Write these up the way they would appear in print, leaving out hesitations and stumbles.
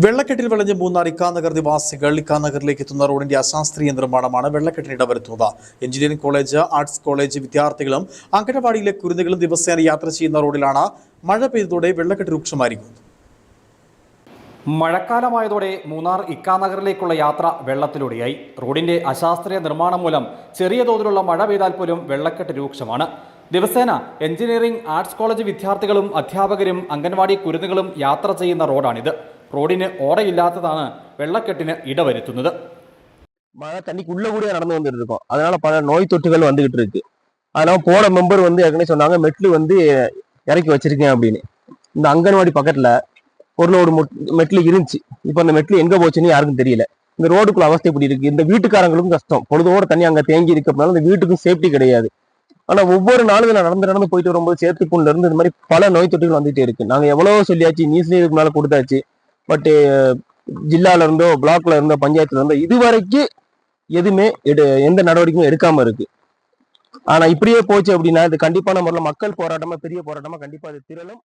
വെള്ളക്കെട്ടിൽ വിളഞ്ഞ് മൂന്നാർ ഇക്കാനഗർ നിവാസികൾ ഇക്കാനഗറിലേക്ക് എത്തുന്ന റോഡിന്റെ അശാസ്ത്രീയ നിർമ്മാണമാണ് വെള്ളക്കെട്ടിന് ഇടവരുത്തുന്നത്. എഞ്ചിനീയറിംഗ് കോളേജ്, ആർട്സ് കോളേജ് വിദ്യാർത്ഥികളും അങ്കണവാടിയിലെ കുരുന്നുകളും ദിവസേന യാത്ര ചെയ്യുന്ന റോഡിലാണ് മഴ പെയ്തതോടെ വെള്ളക്കെട്ട് രൂക്ഷമായിരിക്കുന്നത്. മഴക്കാലമായതോടെ മൂന്നാർ ഇക്കാനഗറിലേക്കുള്ള യാത്ര വെള്ളത്തിലൂടെയായി. റോഡിന്റെ അശാസ്ത്രീയ നിർമ്മാണം മൂലം ചെറിയ തോതിലുള്ള മഴ പെയ്താൽ പോലും വെള്ളക്കെട്ട് രൂക്ഷമാണ്. ദിവസേന എഞ്ചിനീയറിംഗ്, ആർട്സ് കോളേജ് വിദ്യാർത്ഥികളും അധ്യാപകരും അംഗൻവാടി കുരുന്നുകളും യാത്ര ചെയ്യുന്ന റോഡാണിത്. റോഡിന് ഓടയില്ലാത്തതാണ് വെള്ളക്കെട്ടിന് ഇടവരുത്തുന്നത്. மழை தண்ணிக்கு உள்ள கூட நடந்து வந்துட்டு இருக்கோம். அதனால பல நோய் தொற்றுகள் வந்துகிட்டு இருக்கு. அதனால போன மெம்பர் ஏற்கனவே சொன்னாங்க மெட்லு இறக்கி வச்சிருக்கேன் அப்படின்னு. இந்த அங்கன்வாடி பக்கத்துல ஒரு லோடு மெட்லு இருந்துச்சு. இப்போ அந்த மெட்லு எங்க போச்சுன்னு யாருக்கும் தெரியல. இந்த ரோடுக்குள்ள அவஸ்தை இப்படி இருக்கு. இந்த வீட்டுக்காரங்களுக்கும் கஷ்டம். பொழுதோட தண்ணி அங்க தேங்கி இருக்கிறதுனால இந்த வீட்டுக்கும் சேஃப்டி கிடையாது. ஆனா ஒவ்வொரு நாளும் நடந்து போயிட்டு வரும்போது சேத்துக்குள்ள இருந்து இந்த மாதிரி பல நோய் தொற்றுகள் வந்துட்டே இருக்கு. நாங்க எவ்வளவோ சொல்லியாச்சு, நியூஸ்லயே இதுக்கு மேல கொடுத்தாச்சு. பட் ஜில்லால இருந்தோ பிளாக்ல இருந்தோ பஞ்சாயத்துல இருந்தோ இதுவரைக்கும் எதுவுமே எந்த நடவடிக்கையும் எடுக்காம இருக்கு. ஆனா இப்படியே போச்சு அப்படின்னா இது கண்டிப்பான முறையில் மக்கள் போராட்டமா, பெரிய போராட்டமா கண்டிப்பா அது திரளும்.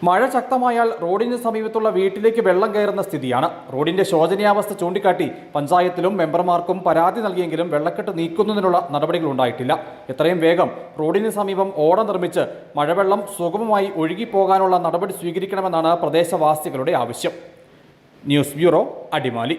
മഴ ശക്തമായാൽ റോഡിന് സമീപത്തുള്ള വീട്ടിലേക്ക് വെള്ളം കയറുന്ന സ്ഥിതിയാണ്. റോഡിന്റെ ശോചനീയാവസ്ഥ ചൂണ്ടിക്കാട്ടി പഞ്ചായത്തിലും മെമ്പർമാർക്കും പരാതി നൽകിയെങ്കിലും വെള്ളക്കെട്ട് നീക്കുന്നതിനുള്ള നടപടികൾ ഉണ്ടായിട്ടില്ല. എത്രയും വേഗം റോഡിന് സമീപം ഓട നിർമ്മിച്ച് മഴവെള്ളം സുഗമമായി ഒഴുകിപ്പോകാനുള്ള നടപടി സ്വീകരിക്കണമെന്നാണ് പ്രദേശവാസികളുടെ ആവശ്യം. News bureau, Adimali.